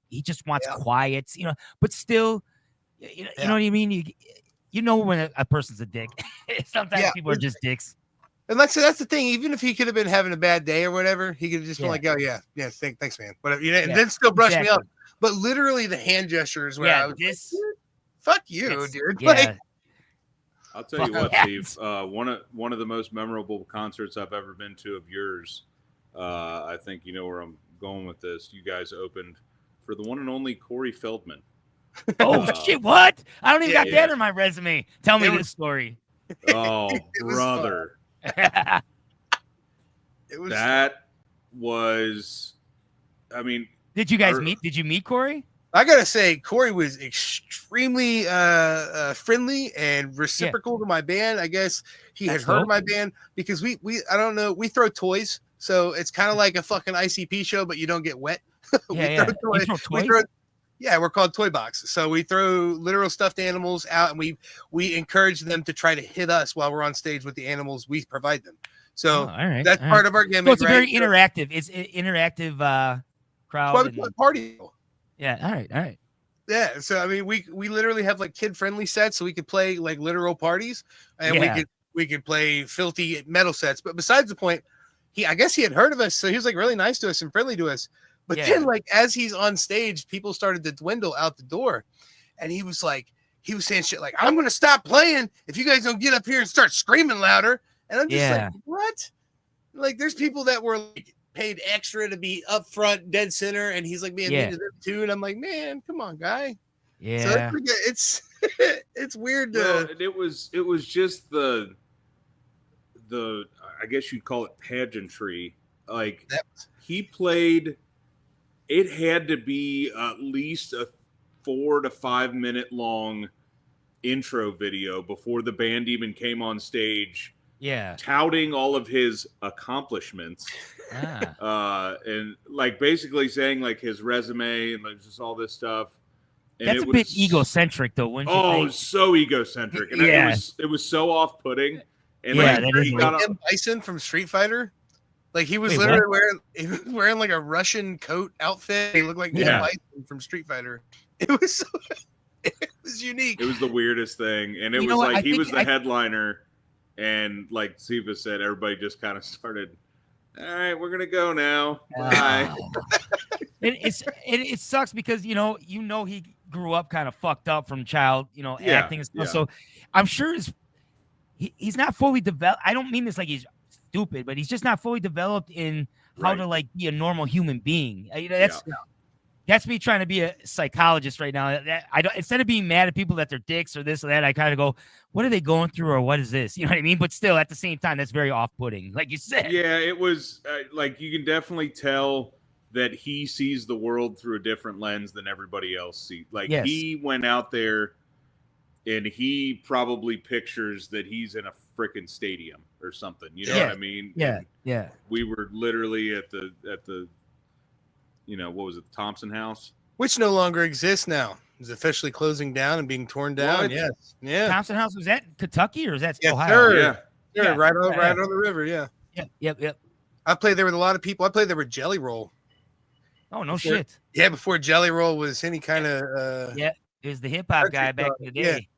wants quiet? You know, but still, you know what I mean? You know when a person's a dick. Sometimes people are just dicks. And that's the thing. Even if he could have been having a bad day or whatever, he could have just been like, "Oh thanks, man." Whatever, and then still brush me off. But literally, the hand gestures where I was like, "Fuck you, dude." Yeah. Like, I'll tell you what, Steve. One of the most memorable concerts I've ever been to of yours. I think you know where I'm going with this. You guys opened for the one and only Corey Feldman. Oh shit! What? I don't even got that on my resume. Tell me this story. Oh, brother. That was, I mean, did you guys meet? Did you meet Corey? I gotta say, Corey was extremely friendly and reciprocal to my band. I guess he had heard of my band because we I don't know, we throw toys, so it's kind of like a fucking ICP show, but you don't get wet. Throw toys? We're called Toy Box. So we throw literal stuffed animals out, and we encourage them to try to hit us while we're on stage with the animals we provide them. So that's part of our gimmick. So it's a very interactive. It's an interactive crowd. Party. Yeah. All right. Yeah. So I mean, we literally have like kid friendly sets, so we could play like literal parties, and we could play filthy metal sets. But besides the point, I guess he had heard of us, so he was like really nice to us and friendly to us. But then, like, as he's on stage, people started to dwindle out the door. And he was saying shit like, I'm going to stop playing if you guys don't get up here and start screaming louder. And I'm just like, what? Like, there's people that were like paid extra to be up front, dead center. And he's like being mean to them too. And I'm like, man, come on, guy. Yeah. So it's weird. Well, it was just the I guess you'd call it pageantry. Like he played. It had to be at least a 4 to 5 minute long intro video before the band even came on stage. Yeah. Touting all of his accomplishments. And like basically saying like his resume and like just all this stuff. And that's a bit egocentric though, wouldn't you think? So egocentric. And it was so off-putting. And he got Bison from Street Fighter. Like he was literally wearing like a Russian coat outfit. He looked like Bison from Street Fighter. It was unique. It was the weirdest thing, and it was like he was the headliner, and like Siva said, everybody just kind of started. All right, we're gonna go now. Bye. It sucks because you know he grew up kind of fucked up from acting and stuff. So I'm sure he's not fully developed. I don't mean this like he's stupid, but he's just not fully developed in how to like be a normal human being. That's me trying to be a psychologist right now. I don't, instead of being mad at people that they're dicks or this or that, I kind of go, what are they going through or what is this? You know what I mean? But still, at the same time, that's very off-putting, like you said. Yeah, it was like you can definitely tell that he sees the world through a different lens than everybody else sees. Like he went out there and he probably pictures that he's in a freaking stadium or something. You know what I mean? Yeah, and yeah. We were literally at the what was it, the Thompson House? Which no longer exists now. It's officially closing down and being torn down. Yes. Yeah. Thompson House, was that Kentucky or is that Ohio? Sir. Yeah. Right on the river. Yeah. Yep. I played there with a lot of people. I played there with Jelly Roll. Oh, no shit. Yeah, before Jelly Roll was any kind of it was the hip hop guy back in the day.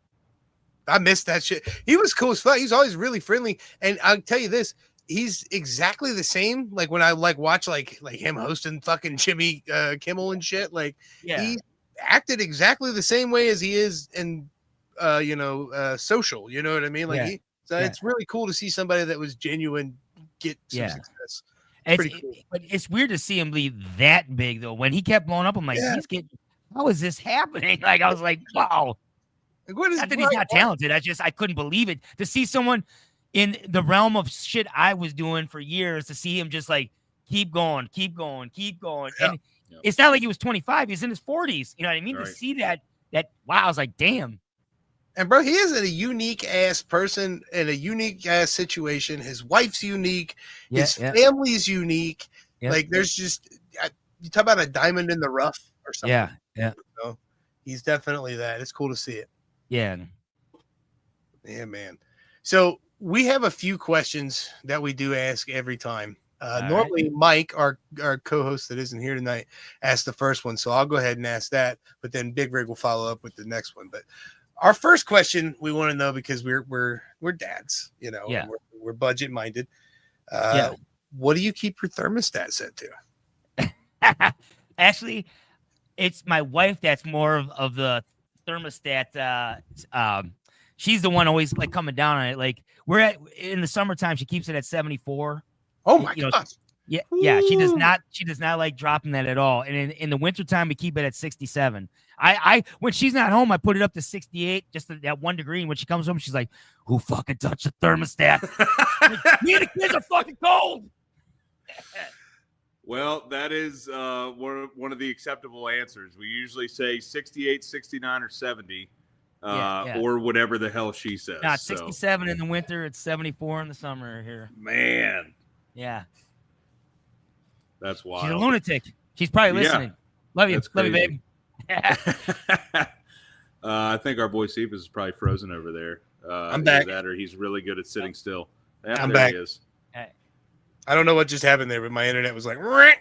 Yeah. I missed that shit. He was cool as fuck. He's always really friendly. And I'll tell you this, he's exactly the same. Like when I watch like him hosting fucking Jimmy Kimmel and shit. Like he acted exactly the same way as he is in social. You know what I mean? Like it's really cool to see somebody that was genuine get some success. Cool. But it's weird to see him be that big though. When he kept blowing up, I'm like, how is this happening? Like I was like, wow. Like, what is not that he's not talented. I couldn't believe it to see someone in the realm of shit I was doing for years, to see him just like keep going. Yeah. And it's not like he was 25, he's in his 40s. You know what I mean? Right. To see that wow, I was like, damn. And bro, he is a unique ass person in a unique ass situation. His wife's unique, his family's unique. Like there's just you talk about a diamond in the rough or something. Yeah. So he's definitely that. It's cool to see it. Yeah, man. So we have a few questions that we do ask every time. Normally, Mike, our co-host that isn't here tonight, asks the first one. So I'll go ahead and ask that, but then Big Rig will follow up with the next one. But our first question we want to know, because we're dads, and we're budget minded. What do you keep your thermostat set to? Actually, it's my wife that's more of the thermostat. She's the one always like coming down on it. Like in the summertime, she keeps it at 74. Oh my gosh. Yeah. She does not like dropping that at all. And in the wintertime, we keep it at 67. I when she's not home, I put it up to 68, just at 1 degree. And when she comes home, she's like, "Who fucking touched the thermostat?" Like, me and the kids are fucking cold. Well, that is one of the acceptable answers. We usually say 68, 69, or 70, or whatever the hell she says. No, 67 in the winter. It's 74 in the summer here. Man. Yeah. That's wild. She's a lunatic. She's probably listening. Love you. Love you, babe. I think our boy Cephas is probably frozen over there. I'm back. That, or he's really good at sitting still. Yeah, I'm there back. He is. I don't know what just happened there, but my internet was like, all right.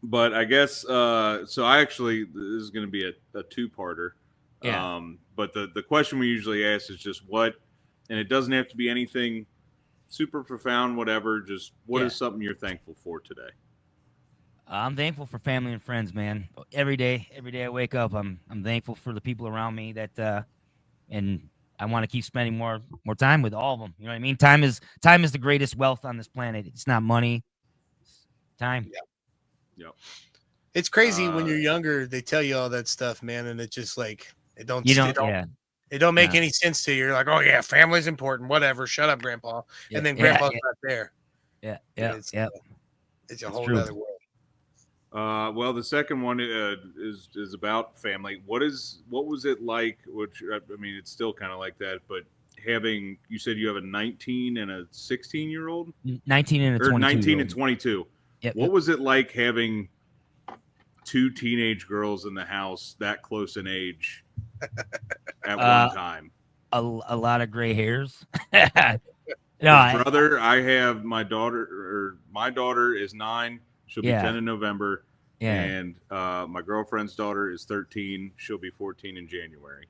But I guess so. I actually, this is going to be a two-parter. Yeah. But the question we usually ask is just what, and it doesn't have to be anything super profound, whatever. Just what is something you're thankful for today? I'm thankful for family and friends, man. Every day I wake up, I'm thankful for the people around me that, and I want to keep spending more time with all of them. You know what I mean? Time is the greatest wealth on this planet. It's not money. It's time. Yeah. It's crazy when you're younger. They tell you all that stuff, man, and it's just like it don't make any sense to you. You're like, oh yeah, family's important. Whatever. Shut up, Grandpa. And then Grandpa's not there. It's a whole other world. Well, the second one is about family. What was it like? Which I mean, it's still kind of like that, but having, you said you have a 19 and a 16-year-old, 19 and a 22, 19 and 22. Yep. What was it like having two teenage girls in the house that close in age at one time? A lot of gray hairs. Brother, I have my daughter is 9. She'll be 10 in November. Yeah. And my girlfriend's daughter is 13. She'll be 14 in January.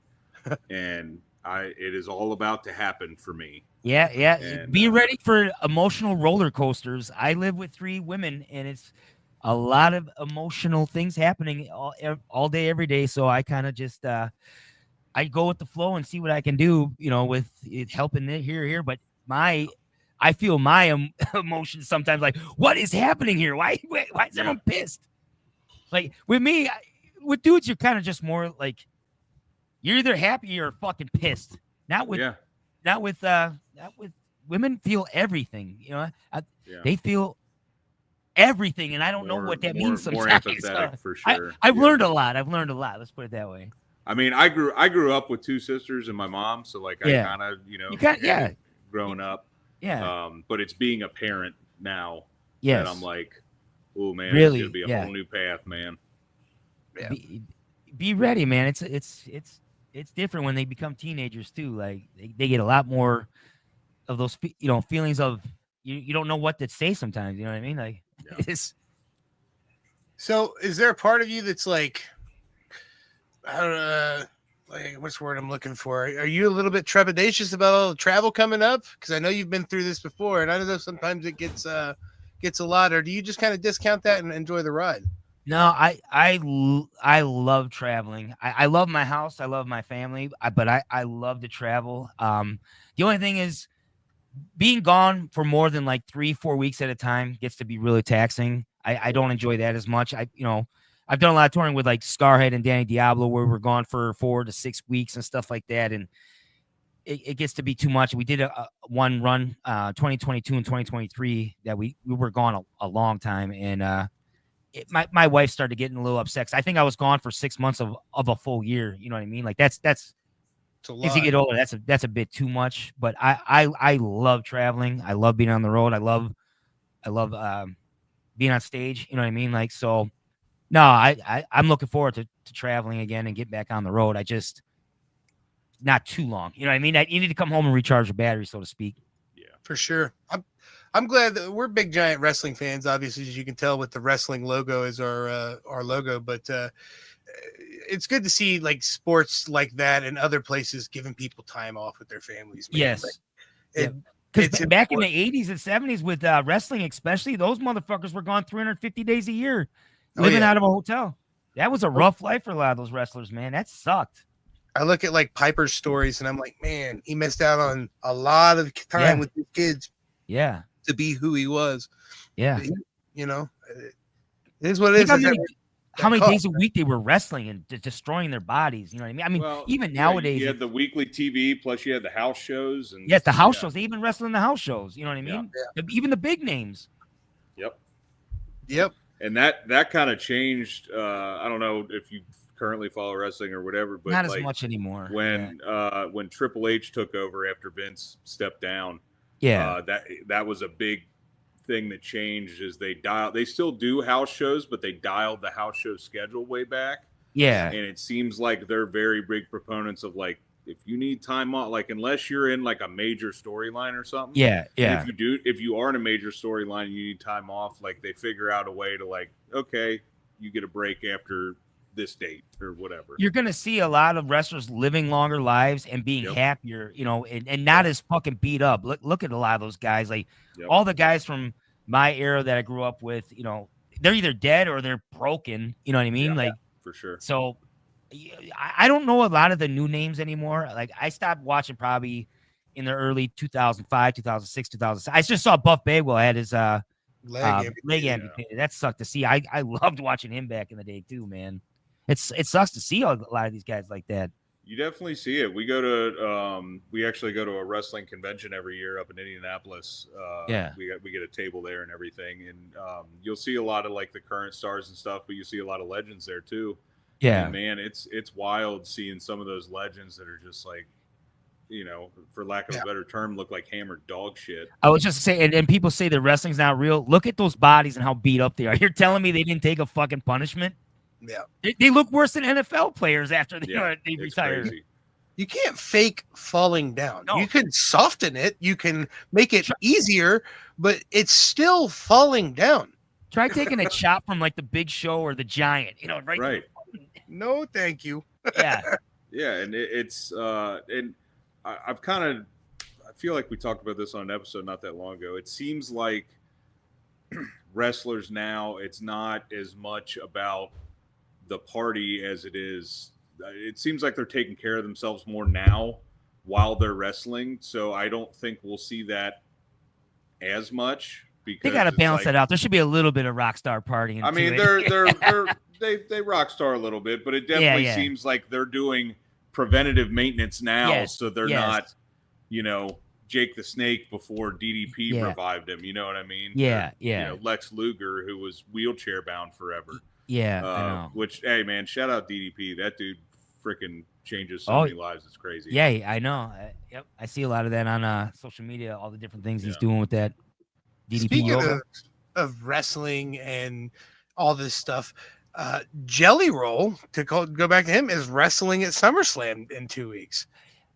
And it is all about to happen for me. Yeah. And, be ready for emotional roller coasters. I live with 3 women, and it's a lot of emotional things happening all day, every day. So I kind of just I go with the flow and see what I can do, with it helping it here. But I feel my emotions sometimes like, what is happening here? Why is everyone pissed? Like with me, with dudes, you're kind of just more like, you're either happy or fucking pissed. Not with women. Feel everything, they feel everything, and I don't know what that means sometimes. More empathetic for sure. I've learned a lot. Let's put it that way. I mean, I grew up with 2 sisters and my mom, so like I kind of, growing up. Yeah. But it's being a parent now that I'm like, oh man, really, it's gonna be a whole new path, man. Yeah. Be ready, man. It's different when they become teenagers too. Like they get a lot more of those, feelings of you don't know what to say sometimes. You know what I mean? Like it's. So, is there a part of you that's like, I don't know, like what's the word I'm looking for? Are you a little bit trepidatious about all the travel coming up? Because I know you've been through this before, and I know sometimes it gets a lot. Or do you just kind of discount that and enjoy the ride? No, I love traveling. I love my house. I love my family. But I love to travel. The only thing is, being gone for more than like 3-4 weeks at a time gets to be really taxing. I don't enjoy that as much. I've done a lot of touring with like Scarhead and Danny Diablo, where we're gone for 4 to 6 weeks and stuff like that, and it gets to be too much. We did a one run, 2022 and 2023, that we were gone a long time, and my wife started getting a little upset. I think I was gone for 6 months of a full year. You know what I mean? Like that's as you get older, that's a bit too much. But I love traveling. I love being on the road. I love being on stage. You know what I mean? Like, so no, I'm looking forward to traveling again and get back on the road. I just not too long. You know what I mean? You need to come home and recharge your battery, so to speak. Yeah, for sure. I'm glad that we're big giant wrestling fans, obviously, as you can tell with the wrestling logo as our logo, but it's good to see like sports like that and other places giving people time off with their families. Man. Yes. Like, because back in the 80s and 70s with wrestling, especially, those motherfuckers were gone 350 days a year living out of a hotel. That was a rough life for a lot of those wrestlers, man. That sucked. I look at like Piper's stories and I'm like, man, he missed out on a lot of time with his kids. Yeah. To be who he was. Yeah. It is what it is. How many days a week they were wrestling and destroying their bodies. You know what I mean? Even nowadays. You had the weekly TV, plus you had the house shows. And yes, the house shows. They even wrestle in the house shows. You know what I mean? Yeah. Even the big names. Yep. And that kind of changed. I don't know if you currently follow wrestling or whatever, but not as much anymore. When Triple H took over after Vince stepped down, that was a big thing that changed. Is they still do house shows, but they dialed the house show schedule way back. Yeah, and it seems like they're very big proponents of like, if you need time off, like unless you're in like a major storyline or something. Yeah. If you are in a major storyline and you need time off, like they figure out a way to like, okay, you get a break after this date or whatever. You're gonna see a lot of wrestlers living longer lives and being happier, and not as fucking beat up. Look at a lot of those guys, like all the guys from my era that I grew up with. They're either dead or they're broken. You know what I mean? For sure. So I don't know a lot of the new names anymore. Like I stopped watching probably in the early 2005, 2006, 2007. I just saw Buff Bagwell had his leg amputated. That sucked to see. I loved watching him back in the day too, man. It sucks to see a lot of these guys like that. You definitely see it. We actually go to a wrestling convention every year up in Indianapolis. We get a table there and everything, and you'll see a lot of like the current stars and stuff, but you see a lot of legends there too. Yeah, and man, it's wild seeing some of those legends that are just like, for lack of a better term, look like hammered dog shit. I was just saying, and people say that wrestling's not real. Look at those bodies and how beat up they are. You're telling me they didn't take a fucking punishment? Yeah, they look worse than NFL players after they retired. Crazy. You can't fake falling down. No. You can soften it. You can make it easier, but it's still falling down. Try taking a chop from like the Big Show or the Giant. Right. No, thank you. Yeah. Yeah, and and I've kind of, I feel like we talked about this on an episode not that long ago. It seems like wrestlers now, it's not as much about the party as it is it seems like they're taking care of themselves more now while they're wrestling. So I don't think we'll see that as much. Because they got to balance that out. There should be a little bit of rock star partying. I mean, they rock star a little bit, but it definitely seems like they're doing preventative maintenance now, so they're not, Jake the Snake before DDP revived him. You know what I mean? Yeah, Lex Luger, who was wheelchair bound forever. Yeah, I know. Which, hey man, shout out DDP. That dude freaking changes so many lives. It's crazy. Yeah, I know. Yep, I see a lot of that on social media. All the different things he's doing with that. DDP Speaking yoga. of wrestling and all this stuff, Jelly Roll, to go back to him, is wrestling at SummerSlam in 2 weeks.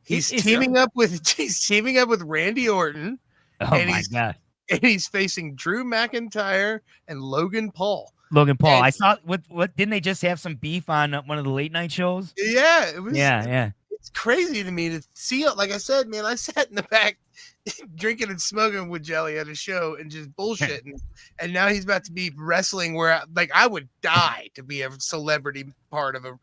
He's teaming up with Randy Orton. Oh my god! And he's facing Drew McIntyre and Logan Paul. I saw what didn't they just have some beef on one of the late night shows? Yeah, it was. Yeah. It's crazy to me to see it. Like I said, man, I sat in the back drinking and smoking with Jelly at a show and just bullshitting. And now he's about to be wrestling where I would die to be a celebrity part of a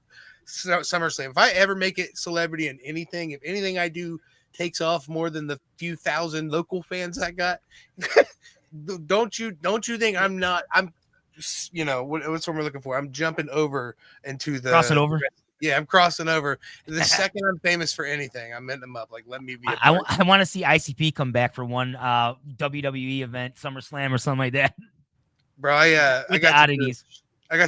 SummerSlam. If I ever make it celebrity in anything, if anything I do takes off more than the few thousand local fans I got, don't you think I'm what's what we're looking for? I'm jumping over into the crossing over. Yeah, I'm crossing over. The second I'm famous for anything, I'm hitting them up. Like, let me be. I want to see ICP come back for one WWE event, SummerSlam or something like that. Bro, I got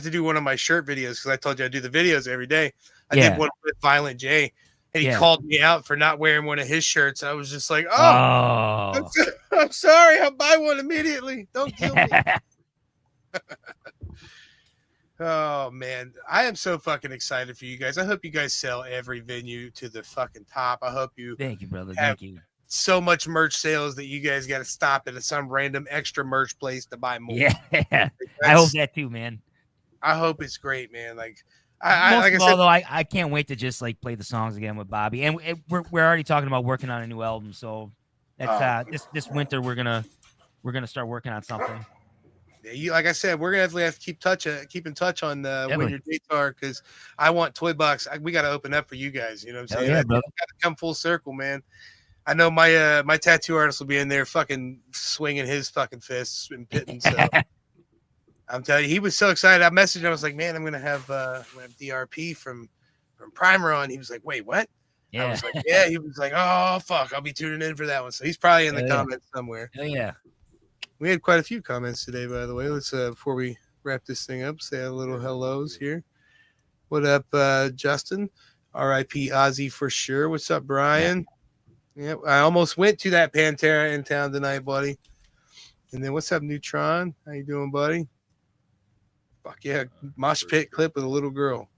to do one of my shirt videos because I told you I do the videos every day. I did one with Violent J, and he called me out for not wearing one of his shirts. I was just like, I'm sorry. I'll buy one immediately. Don't kill me. Oh man, I am so fucking excited for you guys. I hope you guys sell every venue to the fucking top. I hope you. Thank you, brother. Thank you. So much merch sales that you guys got to stop at some random extra merch place to buy more. Yeah, I hope that too, man. I hope it's great, man. Like, I can't wait to just like play the songs again with Bobby, and we're already talking about working on a new album. So that's this winter we're gonna start working on something. Like I said, we're gonna have to keep in touch on when your dates are, because I want Toy Box. We got to open up for you guys. You know what I'm saying? Yeah, got to come full circle, man. I know my tattoo artist will be in there, fucking swinging his fucking fists and pitting. So I'm telling you, he was so excited. I messaged him. I was like, man, I'm gonna have DRP from Primer on. He was like, wait, what? Yeah. I was like, yeah. He was like, oh fuck, I'll be tuning in for that one. So he's probably in the comments somewhere. Oh yeah. We had quite a few comments today, by the way. Let's before we wrap this thing up, say a little hellos here. What up, Justin? R.I.P. Ozzy for sure. What's up, Brian? Yeah, I almost went to that Pantera in town tonight, buddy. And then what's up, Neutron? How you doing, buddy? Fuck yeah, mosh pit clip with a little girl.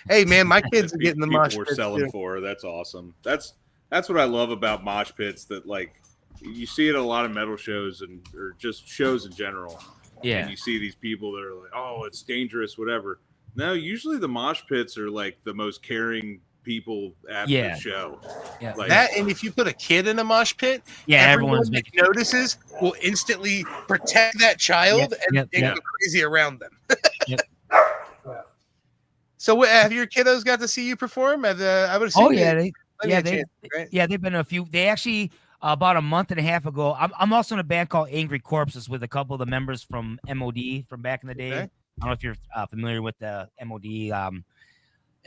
Hey man, my kids are getting the mosh pit. We're selling for. That's awesome. That's what I love about mosh pits. That like. You see it at a lot of metal shows or just shows in general. Yeah. And you see these people that are like, oh, it's dangerous, whatever. No, usually the mosh pits are like the most caring people at the show. Yeah. Like, that, and if you put a kid in a mosh pit, everyone that notices will instantly protect that child and go crazy around them. Yep. So have your kiddos got to see you perform? I would assume. Oh yeah, they've been a few. They actually. About a month and a half ago, I'm also in a band called Angry Corpses with a couple of the members from MOD from back in the day. Okay. I don't know if you're familiar with the MOD.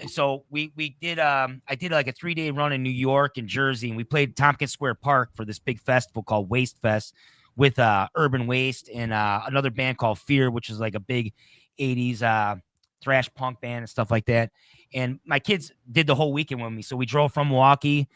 So we did I did like a 3-day run in New York and Jersey, and we played Tompkins Square Park for this big festival called Waste Fest with Urban Waste and another band called Fear, which is like a big 80s thrash punk band and stuff like that. And my kids did the whole weekend with me. So we drove from Milwaukee,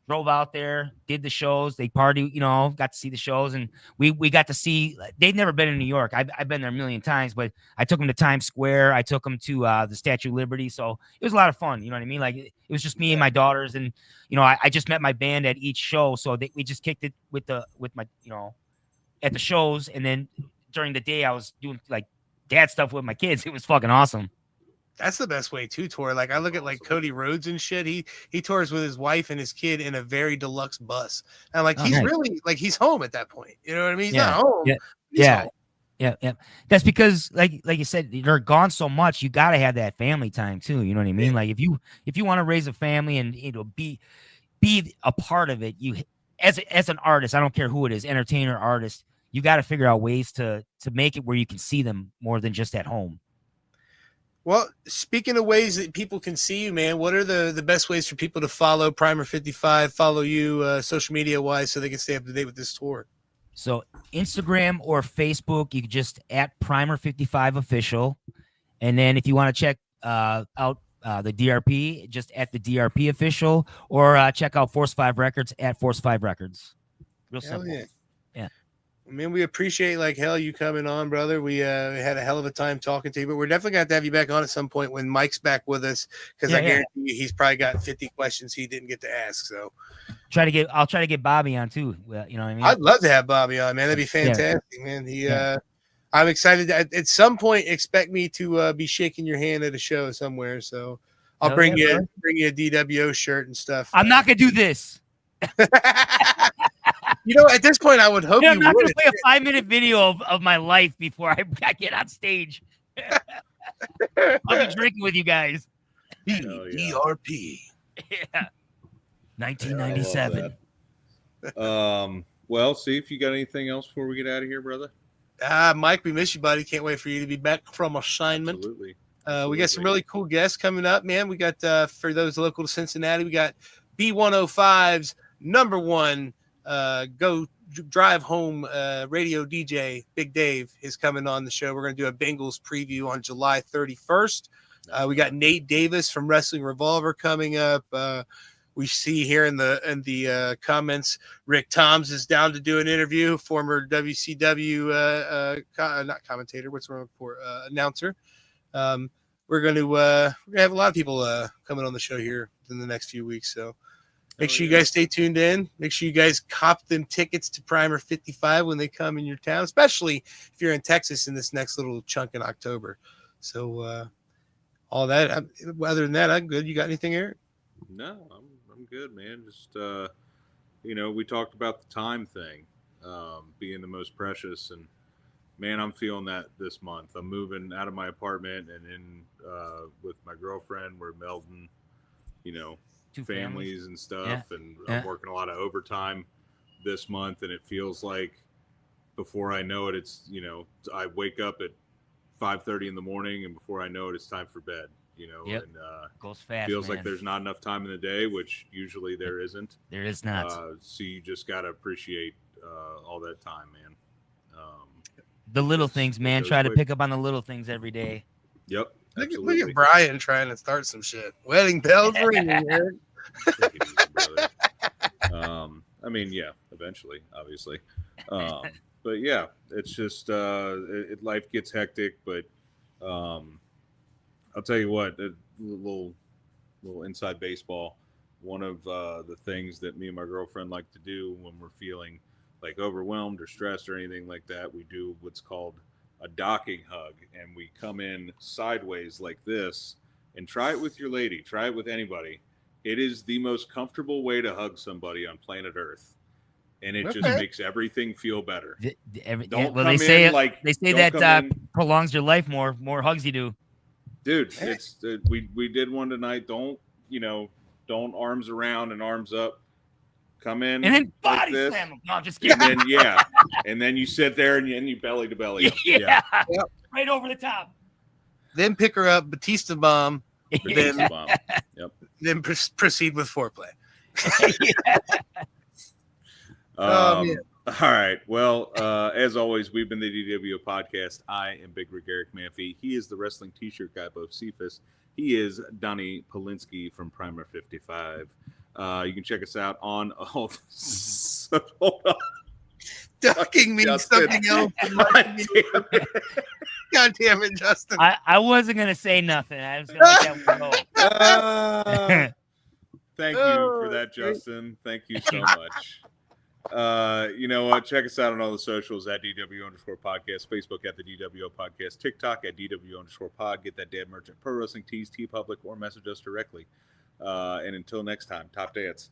drove out there, did the shows. They party, got to see the shows, and we got to see. They'd never been in New York. I've been there a million times, but I took them to Times Square. I took them to the Statue of Liberty. So it was a lot of fun. You know what I mean? Like it was just me and my daughters, and I just met my band at each show. So we just kicked it with my at the shows, and then during the day I was doing like dad stuff with my kids. It was fucking awesome. That's the best way to tour. Like I look at like Cody Rhodes and shit. He tours with his wife and his kid in a very deluxe bus. And like he's really like he's home at that point. You know what I mean? He's not home. Yeah. Home. Yeah, yeah. That's because, like you said, they're gone so much. You got to have that family time too. You know what I mean? Like if you want to raise a family and be a part of it, you as an artist, I don't care who it is, entertainer, artist, you got to figure out ways to make it where you can see them more than just at home. Well, speaking of ways that people can see you, man, what are the best ways for people to follow Primer55, follow you social media wise, so they can stay up to date with this tour? So Instagram or Facebook, you can just at Primer55 official. And then if you want to check out the DRP, just at the DRP official, or check out Force 5 Records at Force 5 Records. Real simple. Yeah. Yeah. I mean, we appreciate like hell you coming on, brother. We had a hell of a time talking to you, but we're definitely going to have you back on at some point when Mike's back with us, because I guarantee you he's probably got 50 questions he didn't get to ask. So I'll try to get Bobby on too. Well, you know what I mean? I'd love to have Bobby on, man. That'd be fantastic, man. I'm excited. At some point, expect me to be shaking your hand at a show somewhere. So I'll bring you a DWO shirt and stuff. I'm not going to do this. You know, at this point, I would hope I'm not going to play a 5-minute video of my life before I get on stage. I'll be drinking with you guys. DRP. Yeah. 1997. Well, see if you got anything else before we get out of here, brother. Mike, we miss you, buddy. Can't wait for you to be back from assignment. Absolutely. We got some really cool guests coming up, man. We got for those local to Cincinnati, we got B105's #1 go drive home radio DJ Big Dave is coming on the show. We're going to do a Bengals preview on July 31st. We got Nate Davis from Wrestling Revolver coming up. We see here in the comments, Rick Toms is down to do an interview. Former WCW not commentator, what's wrong for announcer. We're going to have a lot of people coming on the show here in the next few weeks. So make sure you guys stay tuned in. Make sure you guys cop them tickets to Primer55 when they come in your town, especially if you're in Texas in this next little chunk in October. So all that. Other than that, I'm good. You got anything, Eric? No, I'm good, man. Just we talked about the time thing being the most precious, and man, I'm feeling that this month. I'm moving out of my apartment and in with my girlfriend. We're melding, two families and stuff, and I'm working a lot of overtime this month, and it feels like before I know it, it's I wake up at 5:30 in the morning, and before I know it, it's time for bed. And goes fast. Feels like there's not enough time in the day, which usually there isn't. There is not. So you just got to appreciate all that time, man. The little things, man. Try to pick up on the little things every day. Yep. Look at Brian trying to start some shit. Wedding bells ringing, Eric. Take it easy, brother. I mean, yeah, eventually, obviously. But yeah, it's just life gets hectic, but I'll tell you what, a little inside baseball. One of the things that me and my girlfriend like to do when we're feeling like overwhelmed or stressed or anything like that, we do what's called a docking hug, and we come in sideways like this. And try it with your lady. Try it with anybody. It is the most comfortable way to hug somebody on planet Earth, and it just makes everything feel better. They say that prolongs your life more hugs you do. Dude, it's we did one tonight. Don't arms around and arms up. Come in and then body like slam them. No, I'm just kidding. And then and then you sit there and you belly to belly. Yeah. Yep. Right over the top. Then pick her up, Batista bomb. Then proceed with foreplay. All right. Well, as always, we've been the DWO podcast. I am Big Rick Eric Manfee. He is the wrestling t-shirt guy, Bo Cephas. He is Donny Polinske from Primer55. You can check us out on all. Hold on. Ducking means something else. God damn it, Justin. I wasn't going to say nothing. I was going to let that one go. Thank you for that, Justin. Thank you so much. You know what? Check us out on all the socials at DW_podcast, Facebook at the DWO podcast, TikTok at DW_pod. Get that damn merch at Pro Wrestling Tees, TeePublic, or message us directly. And until next time, top dance.